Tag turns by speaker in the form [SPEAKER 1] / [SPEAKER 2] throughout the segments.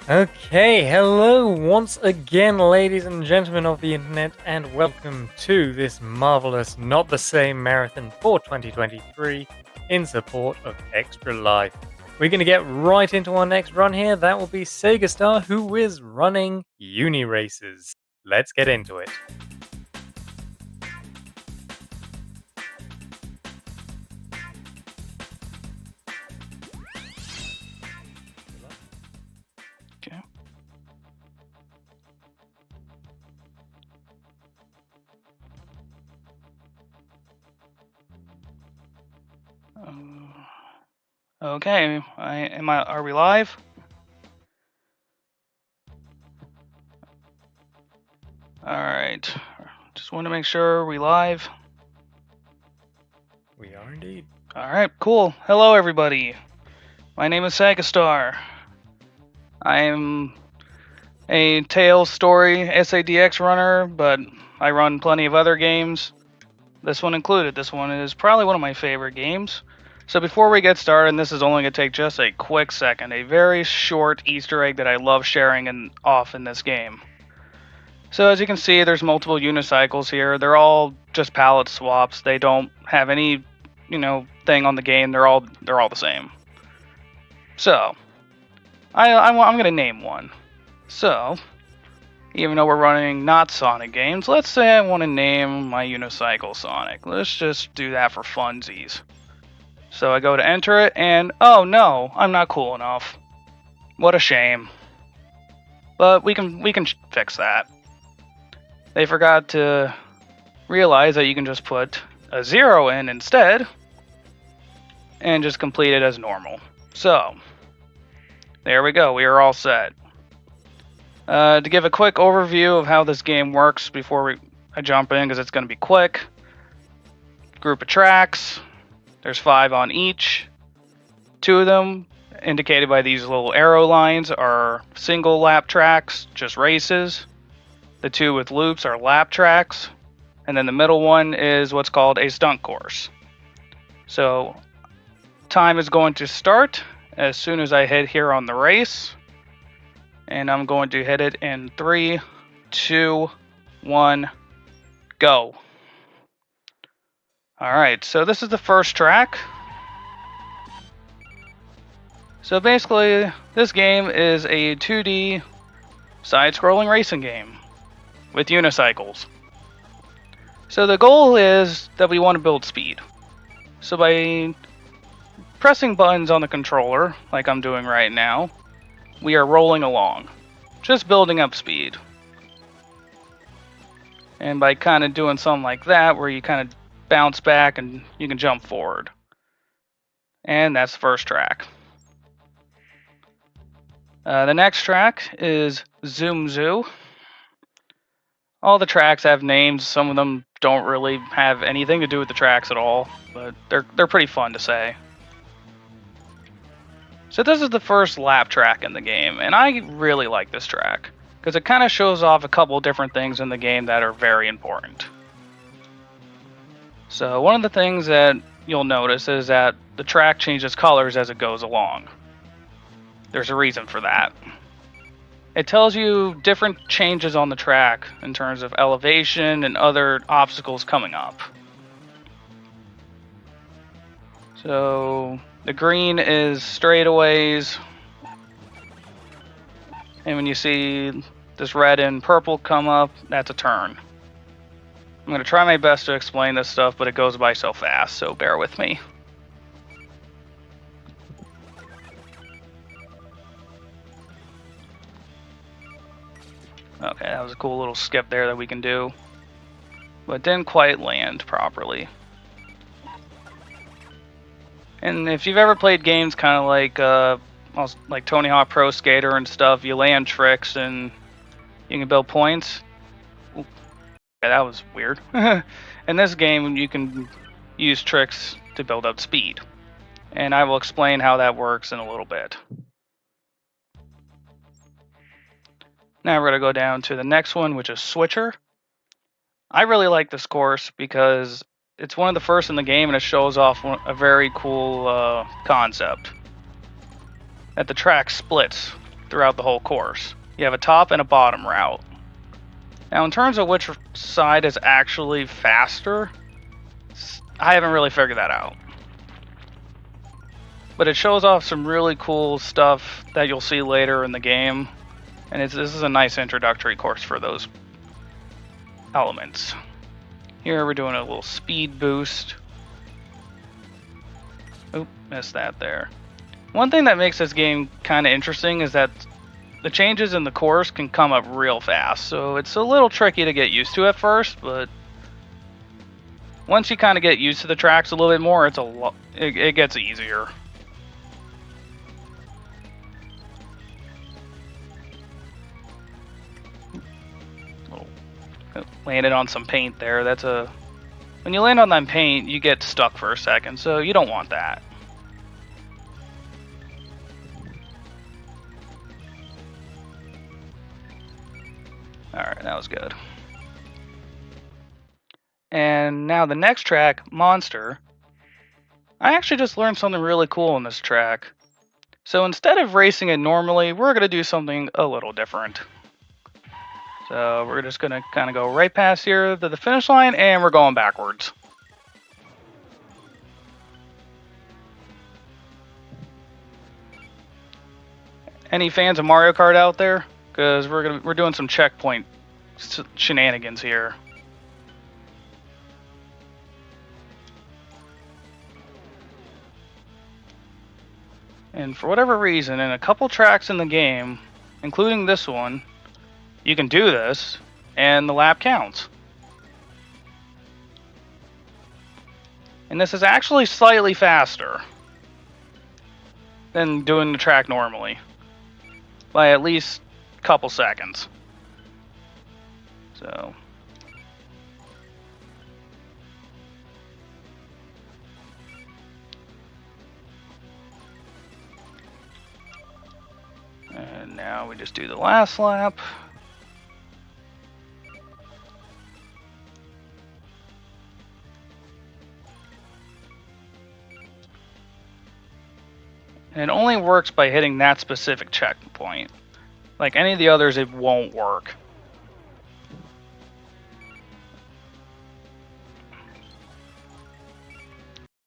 [SPEAKER 1] Okay, hello once again, ladies and gentlemen of the internet, and welcome to this marvelous Not the Same marathon for 2023 in support of Extra Life. We're going to get right into our next run here. That will be Segastar, who is running Uniracers. Let's get into it.
[SPEAKER 2] Okay. Okay. Are we live? All right. Just want to make sure we live.
[SPEAKER 1] We are indeed.
[SPEAKER 2] All right. Cool. Hello, everybody. My name is Segastar. I am a Tales story SADX runner, but I run plenty of other games. This one included. This one is probably one of my favorite games. So before we get started, and this is only going to take just a quick second, a very short Easter egg that I love sharing off in this game. So as you can see, there's multiple unicycles here. They're all just palette swaps. They don't have any, thing on the game. They're all the same. So I'm gonna name one. So even though we're running not Sonic games, let's say I want to name my unicycle Sonic. Let's just do that for funsies. So I go to enter it, and oh no, I'm not cool enough. What a shame. But we can fix that. They forgot to realize that you can just put a 0 in instead and just complete it as normal. So there we go. We are all set. To give a quick overview of how this game works before I jump in, because it's going to be quick. Group of tracks. There's 5 on each. 2 of them, indicated by these little arrow lines, are single lap tracks, just races. The 2 with loops are lap tracks. And then the middle one is what's called a stunt course. So time is going to start as soon as I hit here on the race. And I'm going to hit it in 3, 2, 1, go. Alright, so this is the first track. So basically, this game is a 2D side-scrolling racing game with unicycles. So the goal is that we want to build speed. So by pressing buttons on the controller, like I'm doing right now, we are rolling along, just building up speed. And by kind of doing something like that, where you kind of bounce back and you can jump forward. And that's the first track. The next track is Zoom Zoo. All the tracks have names. Some of them don't really have anything to do with the tracks at all, but they're pretty fun to say. So this is the first lap track in the game, and I really like this track because it kind of shows off a couple different things in the game that are very important. So one of the things that you'll notice is that the track changes colors as it goes along. There's a reason for that. It tells you different changes on the track in terms of elevation and other obstacles coming up. So the green is straightaways. And when you see this red and purple come up, that's a turn. I'm going to try my best to explain this stuff, but it goes by so fast, so bear with me. Okay, that was a cool little skip there that we can do. But didn't quite land properly. And if you've ever played games kind of like Tony Hawk Pro Skater and stuff, you land tricks and you can build points. Ooh, yeah, that was weird. In this game, you can use tricks to build up speed. And I will explain how that works in a little bit. Now we're going to go down to the next one, which is Switcher. I really like this course because it's one of the first in the game and it shows off a very cool concept. That the track splits throughout the whole course. You have a top and a bottom route. Now, in terms of which side is actually faster, I haven't really figured that out. But it shows off some really cool stuff that you'll see later in the game. And this is a nice introductory course for those elements. Here we're doing a little speed boost. Oop, missed that there. One thing that makes this game kind of interesting is that the changes in the course can come up real fast. So it's a little tricky to get used to at first, but once you kind of get used to the tracks a little bit more, it gets easier. Landed on some paint there. When you land on that paint, you get stuck for a second, so you don't want that. Alright, that was good. And now the next track, Monster. I actually just learned something really cool in this track. So instead of racing it normally, we're going to do something a little different. So we're just going to kind of go right past here to the finish line, and we're going backwards. Any fans of Mario Kart out there? Because we're doing some checkpoint shenanigans here. And for whatever reason, in a couple tracks in the game, including this one, you can do this, and the lap counts. And this is actually slightly faster than doing the track normally, by at least a couple seconds. So and now we just do the last lap. And it only works by hitting that specific checkpoint. Like any of the others, it won't work.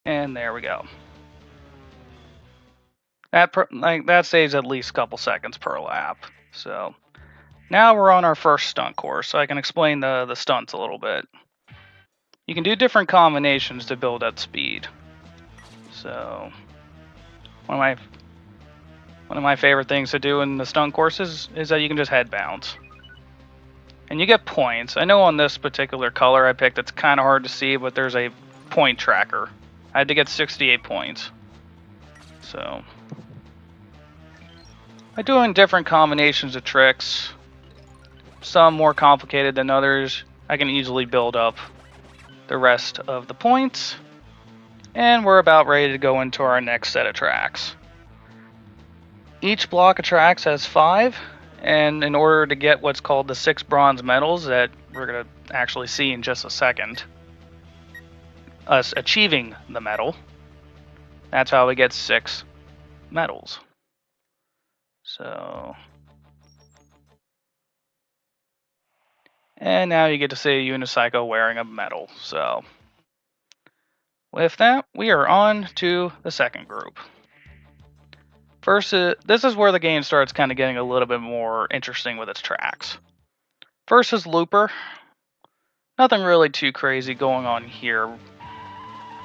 [SPEAKER 2] And there we go. That saves at least a couple seconds per lap. So now we're on our first stunt course, so I can explain the stunts a little bit. You can do different combinations to build up speed. So one of my favorite things to do in the stunt courses is that you can just head bounce. And you get points. I know on this particular color I picked, it's kind of hard to see, but there's a point tracker. I had to get 68 points. So by doing different combinations of tricks, some more complicated than others, I can easily build up the rest of the points. And we're about ready to go into our next set of tracks. Each block of tracks has 5, and in order to get what's called the 6 bronze medals that we're going to actually see in just a second, us achieving the medal, that's how we get 6 medals. So, and now you get to see a unicycle wearing a medal. So with that, we are on to the second group. First, this is where the game starts kind of getting a little bit more interesting with its tracks. First is Looper. Nothing really too crazy going on here.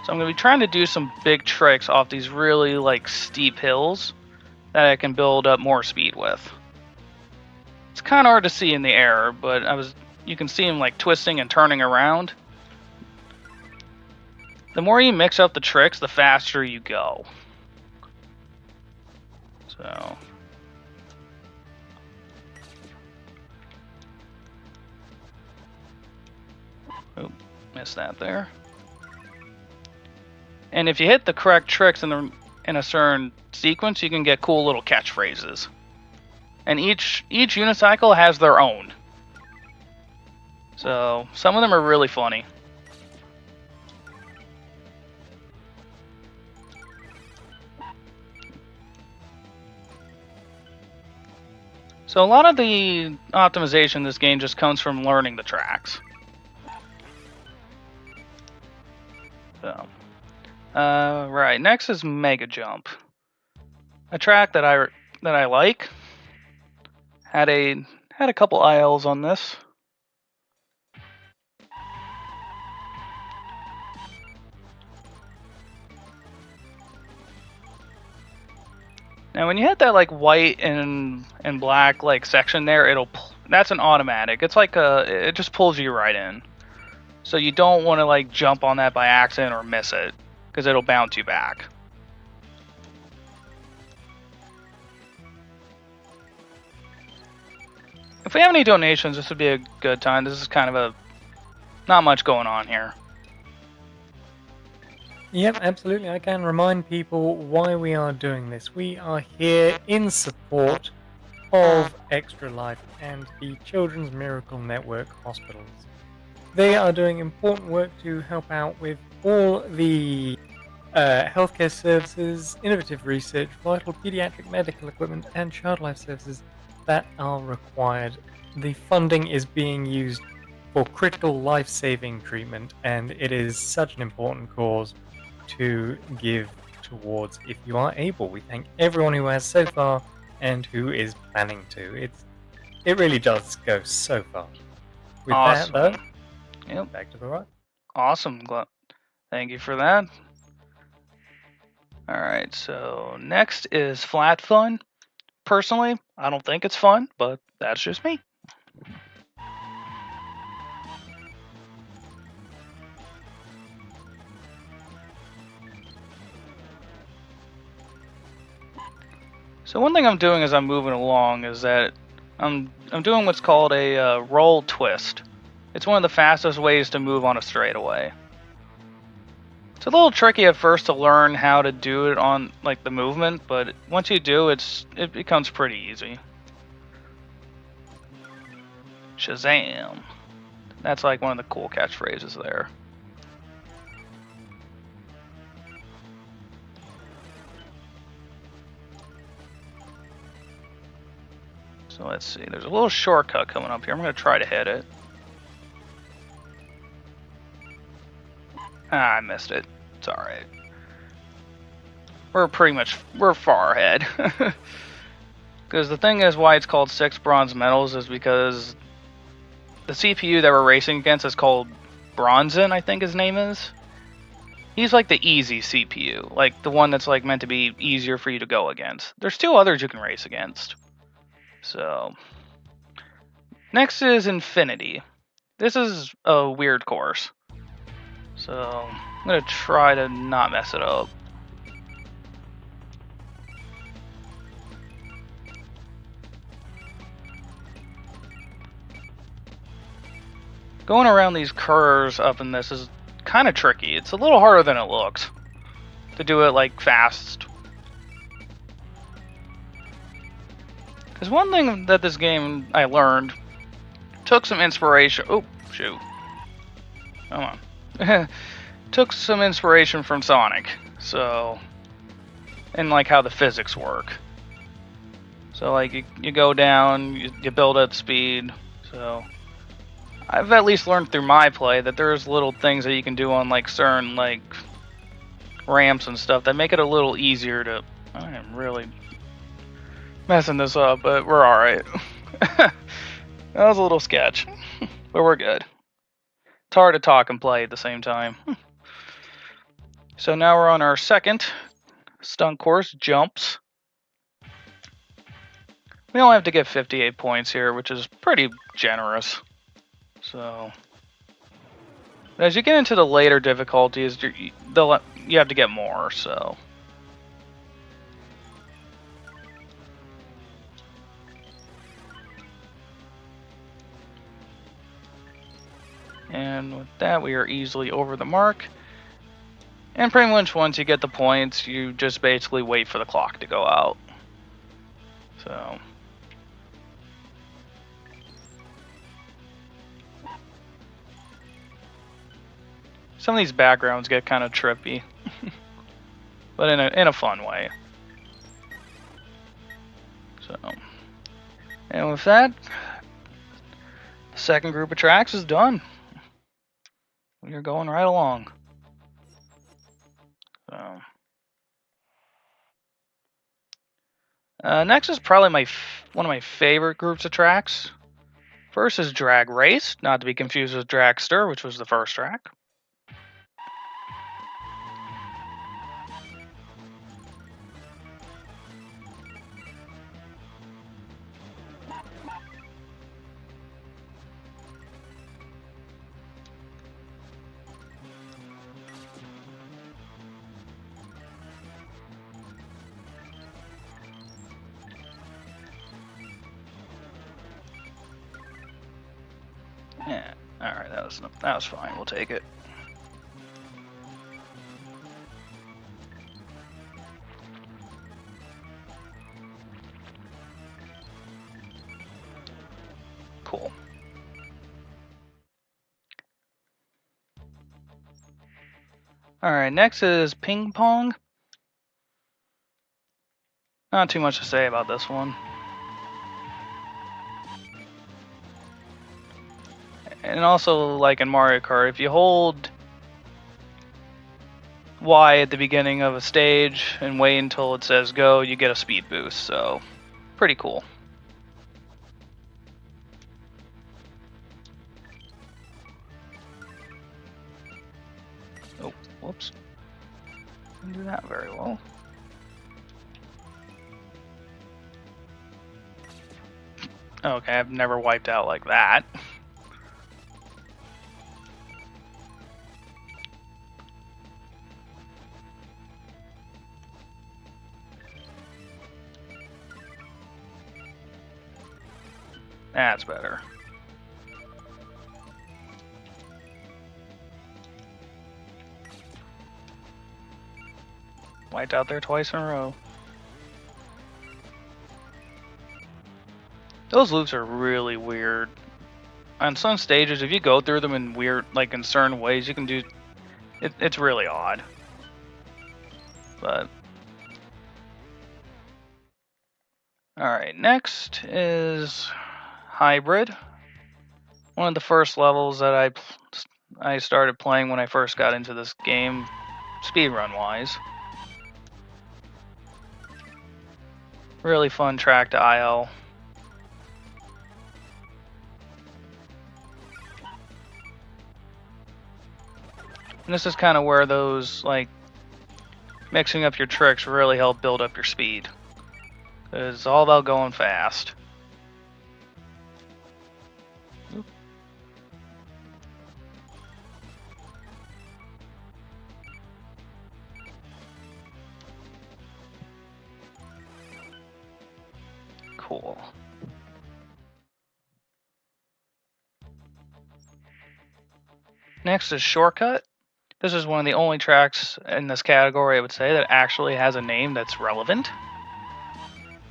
[SPEAKER 2] So I'm going to be trying to do some big tricks off these really steep hills that I can build up more speed with. It's kind of hard to see in the air, but you can see him twisting and turning around. The more you mix up the tricks, the faster you go. So oop, missed that there. And if you hit the correct tricks in a certain sequence, you can get cool little catchphrases. And each unicycle has their own. So some of them are really funny. So a lot of the optimization in this game just comes from learning the tracks. So, right, next is Mega Jump. A track that I like. Had a couple ILs on this. Now, when you hit that like white and black like section there, that's an automatic. It's like it just pulls you right in. So you don't want to like jump on that by accident or miss it, because it'll bounce you back. If we have any donations, this would be a good time. This is kind of a not much going on here.
[SPEAKER 1] Yep, absolutely. I can remind people why we are doing this. We are here in support of Extra Life and the Children's Miracle Network hospitals. They are doing important work to help out with all the healthcare services, innovative research, vital pediatric medical equipment, and child life services that are required. The funding is being used for critical life-saving treatment, and it is such an important cause to give towards if you are able. We thank everyone who has so far and who is planning to. It really does go so far. With
[SPEAKER 2] Awesome.
[SPEAKER 1] that, though,
[SPEAKER 2] Yep.
[SPEAKER 1] back to the right.
[SPEAKER 2] Awesome. Thank you for that. Alright, so next is Flat Fun. Personally, I don't think it's fun, but that's just me. So one thing I'm doing as I'm moving along is that I'm doing what's called a roll twist. It's one of the fastest ways to move on a straightaway. It's a little tricky at first to learn how to do it on like the movement, but once you do, it becomes pretty easy. Shazam! That's like one of the cool catchphrases there. So let's see, there's a little shortcut coming up here. I'm going to try to hit it. Ah, I missed it. It's alright. We're far ahead. Because the thing is why it's called 6 bronze medals is because the CPU that we're racing against is called Bronzen, I think his name is. He's like the easy CPU, like the one that's like meant to be easier for you to go against. There's 2 others you can race against. So, next is Infinity. This is a weird course. So, I'm going to try to not mess it up. Going around these curves up in this is kind of tricky. It's a little harder than it looks to do it like fast. Because one thing that this game I learned took some inspiration. Oh, shoot. Come on. Took some inspiration from Sonic. So, and like how the physics work. So like you go down, you build up speed. So I've at least learned through my play that there's little things that you can do on like certain like ramps and stuff that make it a little easier to. I am really messing this up, but we're alright. That was a little sketch, but we're good. It's hard to talk and play at the same time. So now we're on our second stunt course, jumps. We only have to get 58 points here, which is pretty generous. So, as you get into the later difficulties, you have to get more, so. And with that, we are easily over the mark. And pretty much once you get the points, you just basically wait for the clock to go out. So. Some of these backgrounds get kind of trippy, but in a fun way. So, And with that, the second group of tracks is done. We are going right along. So, next is probably one of my favorite groups of tracks. First is Drag Race, not to be confused with Dragster, which was the first track. Yeah, alright, that was fine. We'll take it. Cool. Alright, next is Ping Pong. Not too much to say about this one. And also, like in Mario Kart, if you hold Y at the beginning of a stage and wait until it says go, you get a speed boost, so pretty cool. Oh, whoops. Didn't do that very well. Okay, I've never wiped out like that. That's better. Wiped out there twice in a row. Those loops are really weird. On some stages, if you go through them in weird, like in certain ways, you can do... It's really odd. But... Alright, next is Hybrid. One of the first levels that I started playing when I first got into this game, speedrun wise. Really fun track to IL. And this is kind of where those, like, mixing up your tricks really help build up your speed. It's all about going fast. Oop. Cool. Next is Shortcut. This is one of the only tracks in this category, I would say, that actually has a name that's relevant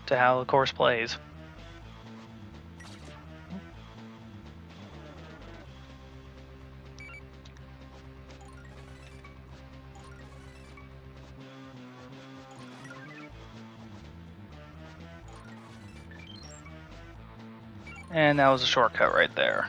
[SPEAKER 2] to how the course plays. And that was a shortcut right there.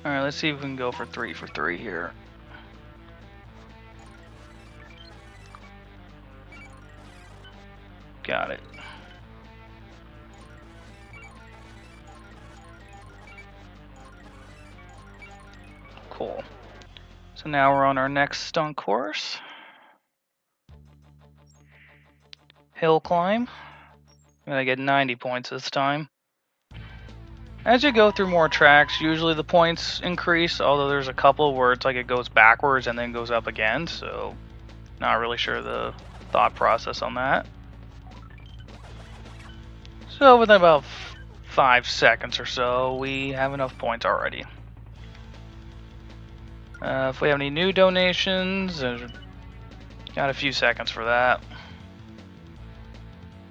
[SPEAKER 2] Alright, let's see if we can go for 3 for 3 here. Got it. Cool. So now we're on our next stunt course. Hill climb. I'm gonna get 90 points this time. As you go through more tracks, usually the points increase, although there's a couple where it's like it goes backwards and then goes up again, so not really sure the thought process on that. So within about 5 seconds or so, we have enough points already. If we have any new donations, got a few seconds for that.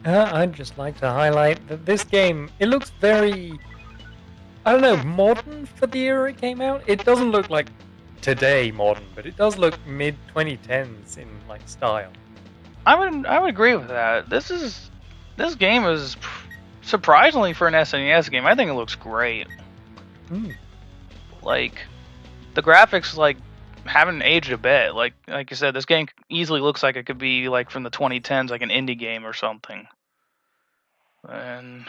[SPEAKER 1] I'd just like to highlight that this game, it looks very, I don't know, modern for the era it came out. It doesn't look like today modern, but it does look mid 2010s in like style.
[SPEAKER 2] I would agree with that. This game is surprisingly for an SNES game. I think it looks great. Like the graphics like haven't aged a bit. Like you said, this game easily looks like it could be like from the 2010s, like an indie game or something. And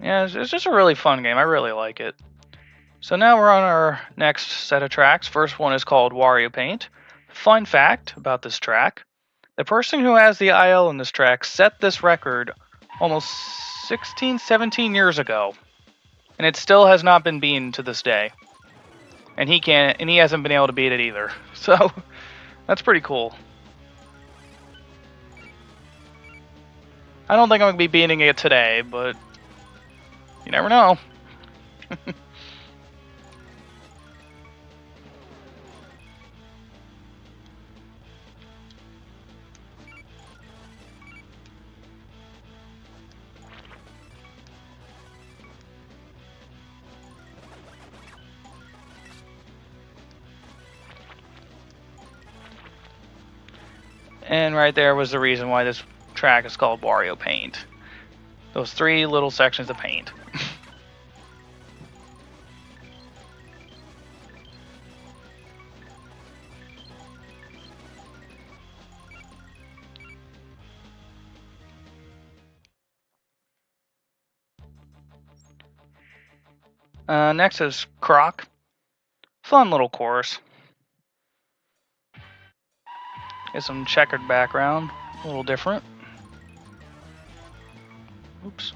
[SPEAKER 2] yeah, it's just a really fun game. I really like it. So now we're on our next set of tracks. First one is called Wario Paint. Fun fact about this track: the person who has the IL in this track set this record almost 16, 17 years ago, and it still has not been beaten to this day. And he hasn't been able to beat it either. So that's pretty cool. I don't think I'm gonna be beating it today, but you never know. And right there was the reason why this track is called Wario Paint. Those 3 little sections of paint. Next is Croc. Fun little course. Get some checkered background, a little different. Oops.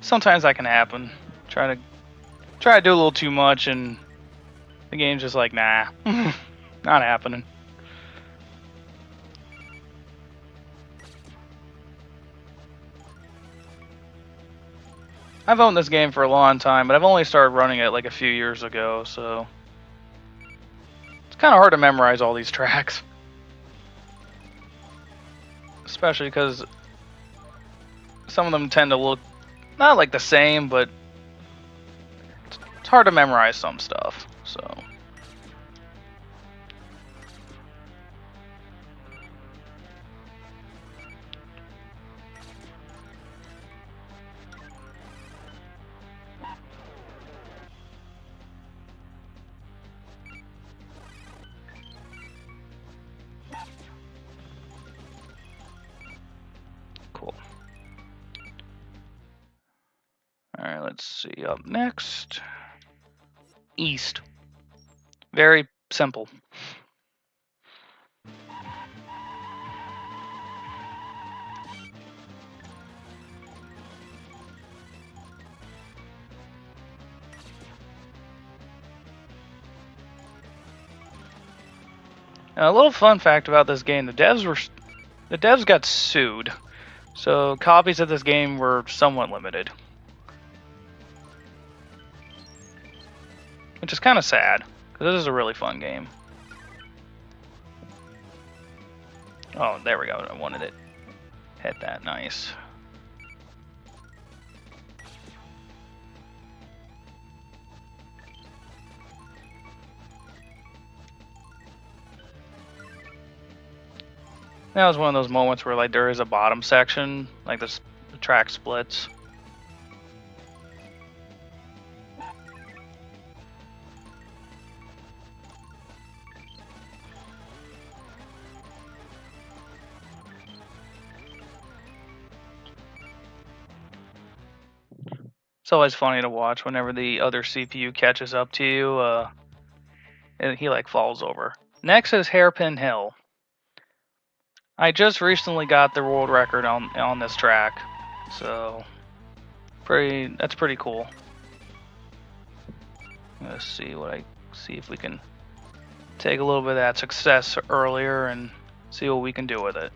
[SPEAKER 2] Sometimes that can happen. Try to do a little too much, and the game's just like, nah, not happening. I've owned this game for a long time, but I've only started running it like a few years ago, so it's kind of hard to memorize all these tracks. Especially because some of them tend to look not like the same, but it's hard to memorize some stuff, so. Cool. Alright, let's see. Up next, East. Very simple. A little fun fact about this game: the devs got sued, so copies of this game were somewhat limited, which is kind of sad because this is a really fun game. Oh, there we go. I wanted it. Hit that. Nice. That was one of those moments where like there is a bottom section, like the track splits. It's always funny to watch whenever the other CPU catches up to you, and he like falls over. Next is Hairpin Hill. I just recently got the world record on this track, so that's pretty cool. Let's see if we can take a little bit of that success earlier and see what we can do with it.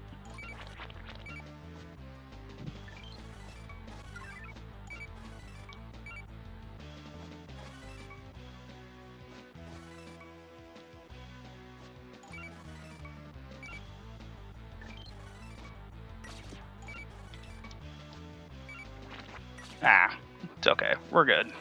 [SPEAKER 2] Ah, it's okay. We're good.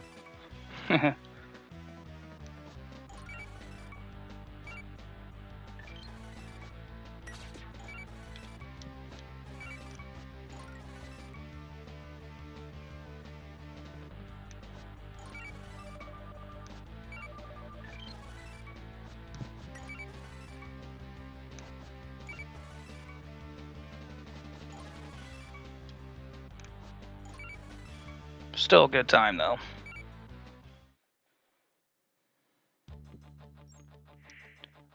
[SPEAKER 2] Still a good time though.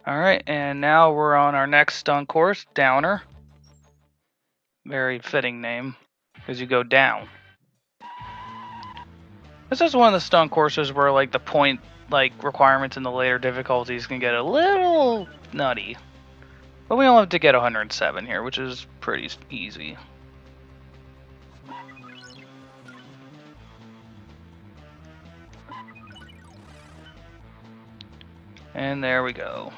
[SPEAKER 2] Alright, and now we're on our next stunt course, Downer. Very fitting name, because you go down. This is one of the stunt courses where like the point requirements in the later difficulties can get a little nutty. But we only have to get 107 here, which is pretty easy. And there we go.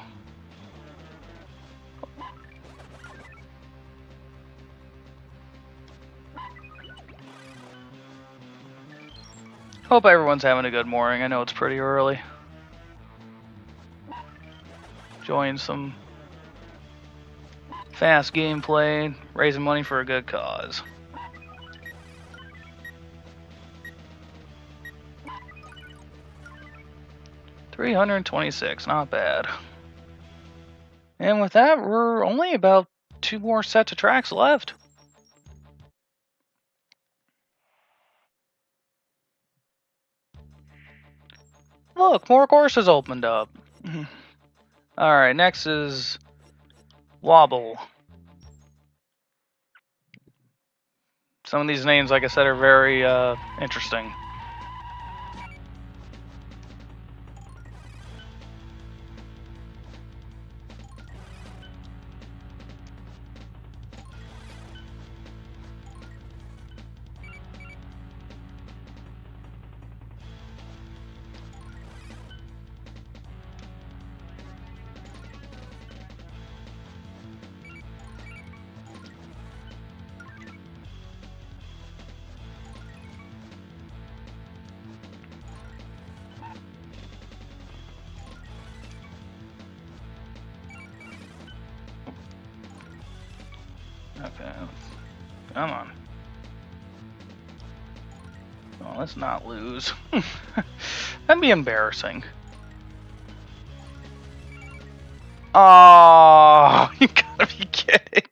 [SPEAKER 2] Hope everyone's having a good morning. I know it's pretty early. Enjoying some fast gameplay, raising money for a good cause. $326, not bad. And with that, we're only about 2 more sets of tracks left. Look, more courses opened up. Alright, next is Wobble. Some of these names, like I said, are very interesting. Okay, come on. Oh, let's not lose. That'd be embarrassing. Oh, you gotta be kidding.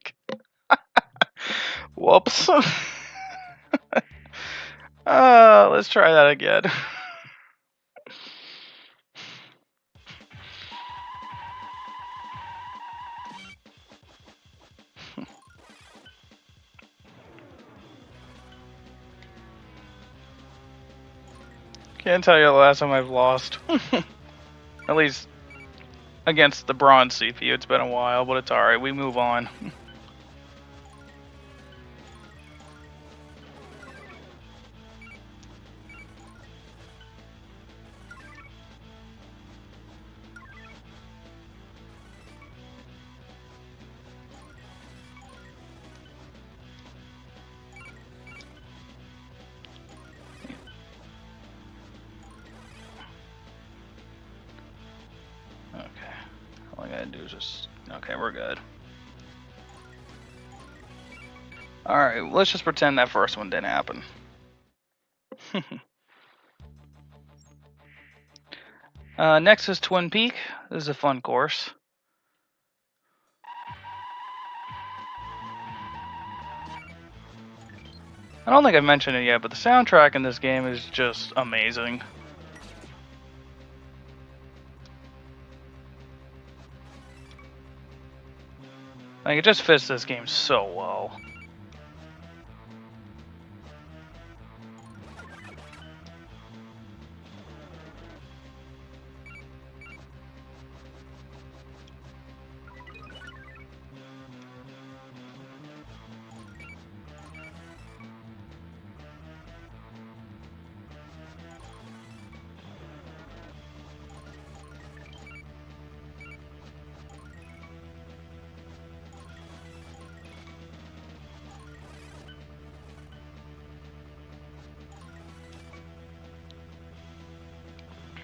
[SPEAKER 2] Whoops. Let's try that again. Can't tell you the last time I've lost. At least against the bronze CPU. It's been a while, but it's alright. We move on. All I gotta do is just... Okay, we're good. Alright, let's just pretend that first one didn't happen. Next is Twin Peak. This is a fun course. I don't think I've mentioned it yet, but the soundtrack in this game is just amazing. Like, it just fits this game so well.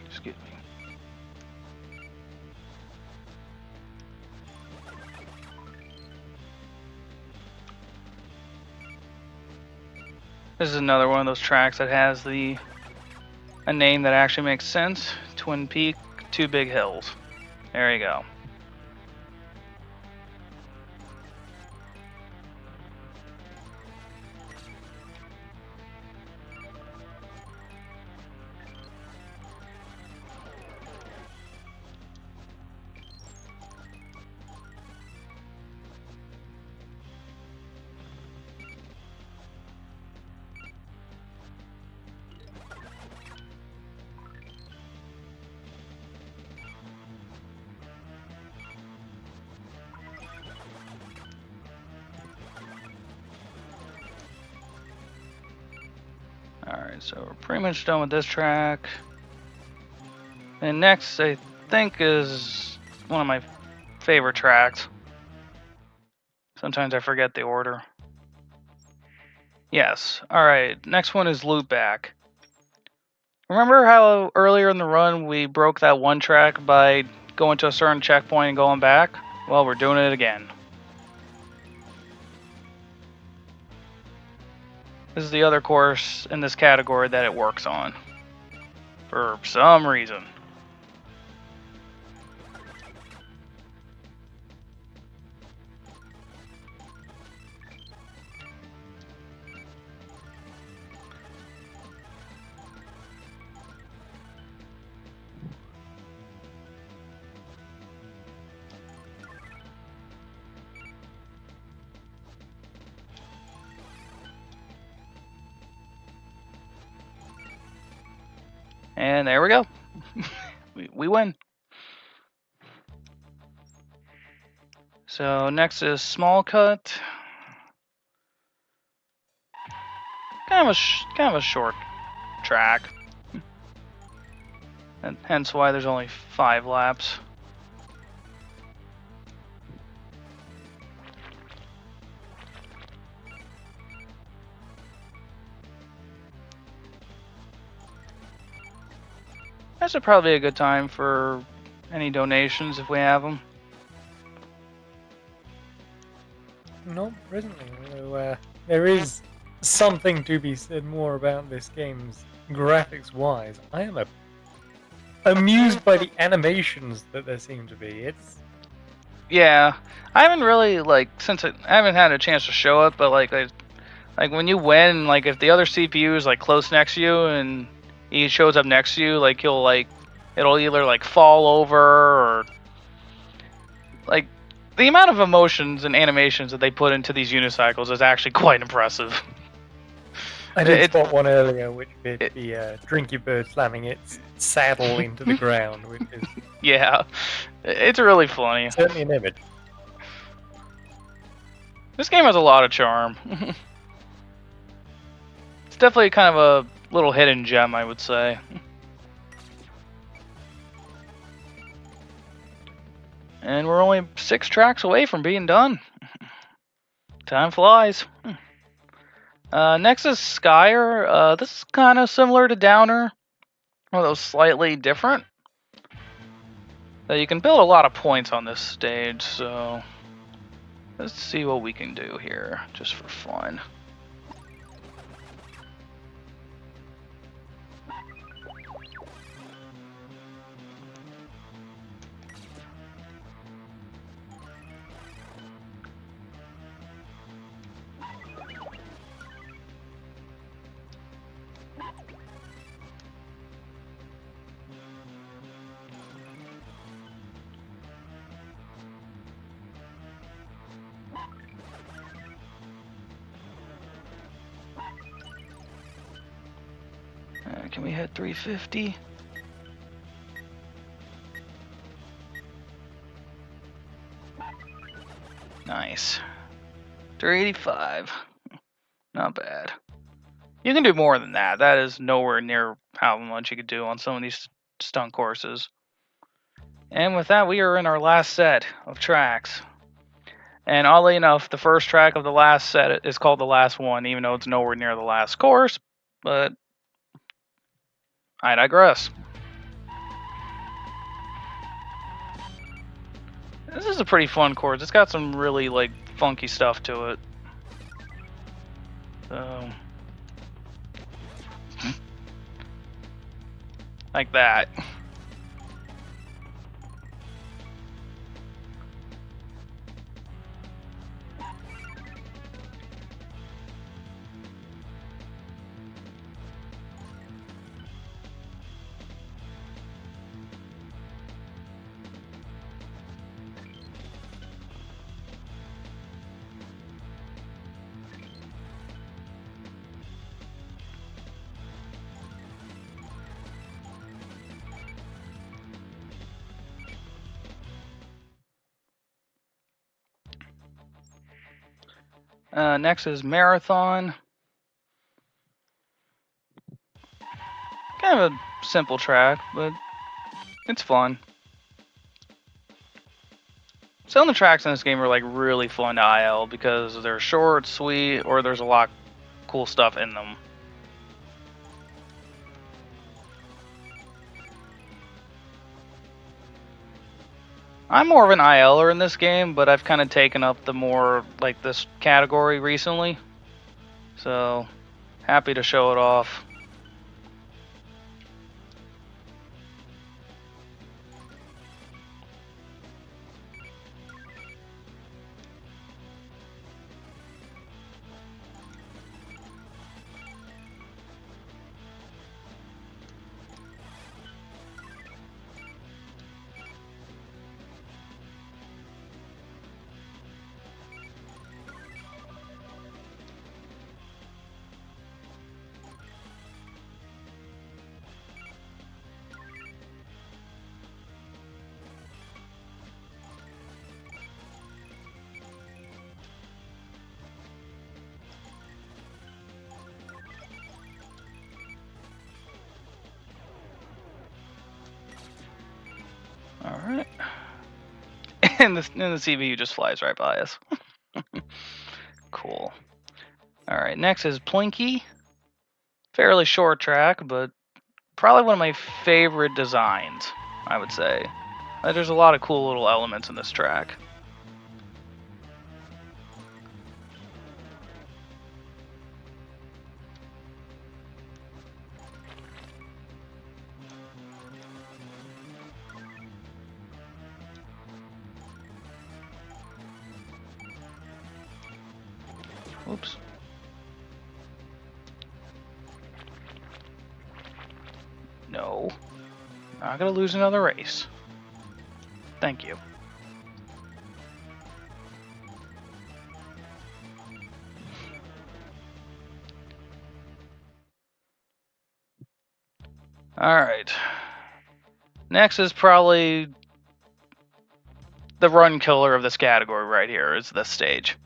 [SPEAKER 2] Excuse me. This is another one of those tracks that has a name that actually makes sense. Twin Peak, Two Big Hills. There you go. Alright, so we're pretty much done with this track. And next, I think, is one of my favorite tracks. Sometimes I forget the order. Yes. Alright, next one is Loop Back. Remember how earlier in the run we broke that one track by going to a certain checkpoint and going back? Well, we're doing it again. This is the other course in this category that it works on. For some reason. And there we go. we win. So next is Small Cut. Kind of a short track. And hence why there's only 5 laps. This would probably be a good time for any donations if we have them.
[SPEAKER 1] Not presently, although there is something to be said more about this game's graphics-wise. I am amused by the animations that there seem to be. It's
[SPEAKER 2] Yeah, I haven't really I haven't had a chance to show it, but like when you win, like if the other CPU is like close next to you and he shows up next to you, like it'll either like fall over or like the amount of emotions and animations that they put into these unicycles is actually quite impressive.
[SPEAKER 1] I did spot one earlier, which bit the Drinky Bird slamming its saddle into the ground, which is
[SPEAKER 2] yeah, it's really funny.
[SPEAKER 1] certainly an image.
[SPEAKER 2] This game has a lot of charm. It's definitely kind of a little hidden gem, I would say. And we're only 6 tracks away from being done. Time flies. Next is Skyer. This is kind of similar to Downer, although slightly different. You can build a lot of points on this stage, so let's see what we can do here, just for fun. can we hit 350? Nice. 385. Not bad. You can do more than that. That is nowhere near how much you could do on some of these stunt courses. And with that, we are in our last set of tracks. And oddly enough, the first track of the last set is called the last one, even though it's nowhere near the last course. But I digress. This is a pretty fun course. It's got some really like funky stuff to it. So, like that. Next is Marathon. Kind of a simple track, but it's fun. Some of the tracks in this game are like really fun to IL because they're short, sweet, or there's a lot of cool stuff in them. I'm more of an ILer in this game, but I've kind of taken up the more like this category recently. So, happy to show it off. Alright. And the CPU just flies right by us. Cool. Alright, next is Plinky. Fairly short track, but probably one of my favorite designs, I would say. There's a lot of cool little elements in this track. Oops. No. Not gonna lose another race. Thank you. Alright. Next is probably the run killer of this category right here, is this stage.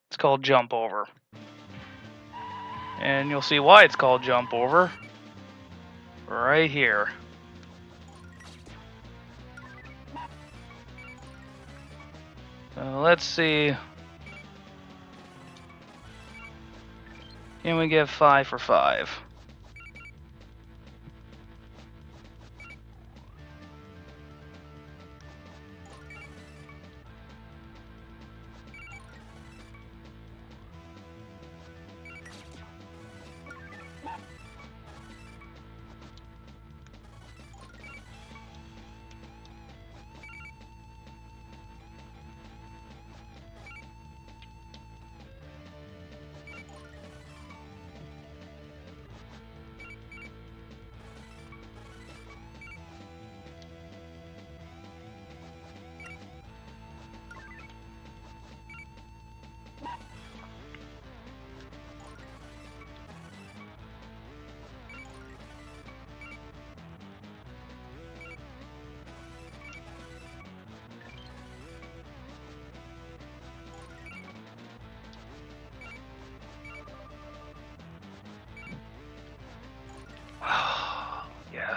[SPEAKER 2] It's called Jump Over. And you'll see why it's called Jump Over right here. Let's see. Can we get 5 for 5?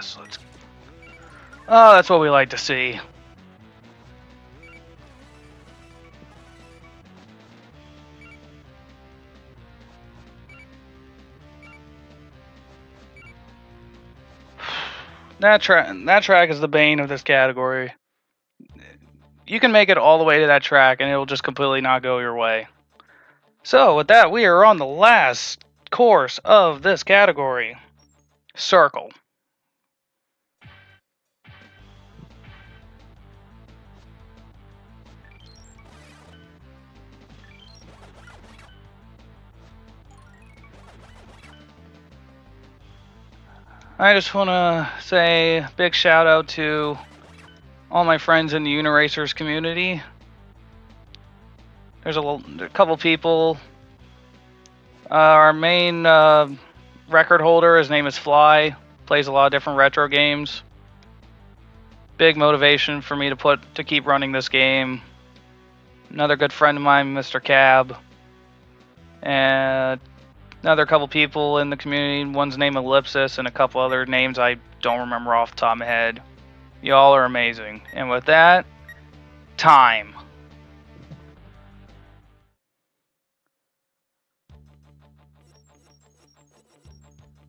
[SPEAKER 2] Yes, let's. Oh, that's what we like to see. That track is the bane of this category. You can make it all the way to that track and it'll just completely not go your way. So with that, we are on the last course of this category. Circle. I just want to say a big shout out to all my friends in the Uniracers community. There's a couple people. Our main record holder, his name is Fly, plays a lot of different retro games. Big motivation for me to keep running this game. Another good friend of mine, Mr. Cab, and another couple people in the community. One's name Ellipsis, and a couple other names I don't remember off the top of my head. Y'all are amazing. And with that, time.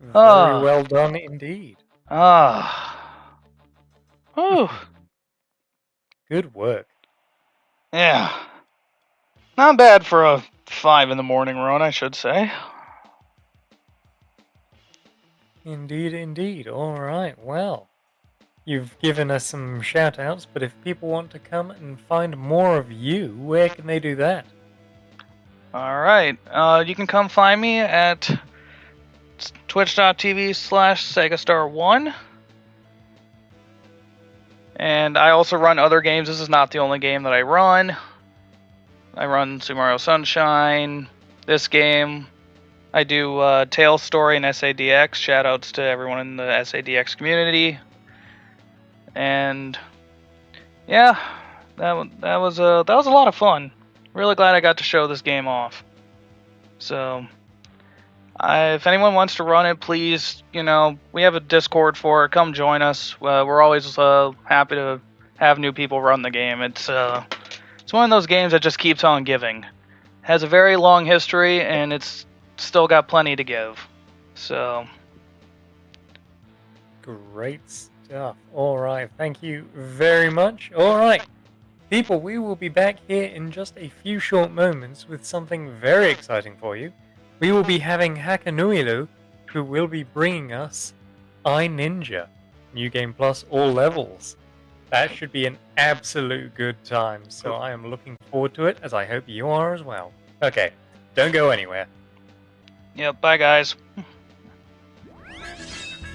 [SPEAKER 1] Very well done indeed.
[SPEAKER 2] Whew.
[SPEAKER 1] Good work.
[SPEAKER 2] Yeah. Not bad for a 5 in the morning run, I should say.
[SPEAKER 1] Indeed, indeed. Alright, well. You've given us some shout outs, but if people want to come and find more of you, where can they do that?
[SPEAKER 2] Alright. You can come find me at twitch.tv/Segastar1. And I also run other games. This is not the only game that I run. I run Super Mario Sunshine, this game. I do Tales Story and SADX. Shoutouts to everyone in the SADX community. And yeah, that was a lot of fun. Really glad I got to show this game off. So, if anyone wants to run it, please, we have a Discord for it. Come join us. We're always happy to have new people run the game. It's one of those games that just keeps on giving. Has a very long history, and it's still got plenty to give. So,
[SPEAKER 1] great stuff. Alright, thank you very much. Alright, people, we will be back here in just a few short moments with something very exciting for you. We will be having Hakanuilu, who will be bringing us iNinja, New Game Plus, all levels. That should be an absolute good time, so I am looking forward to it, as I hope you are as well. Okay, don't go anywhere.
[SPEAKER 2] Yep, bye guys.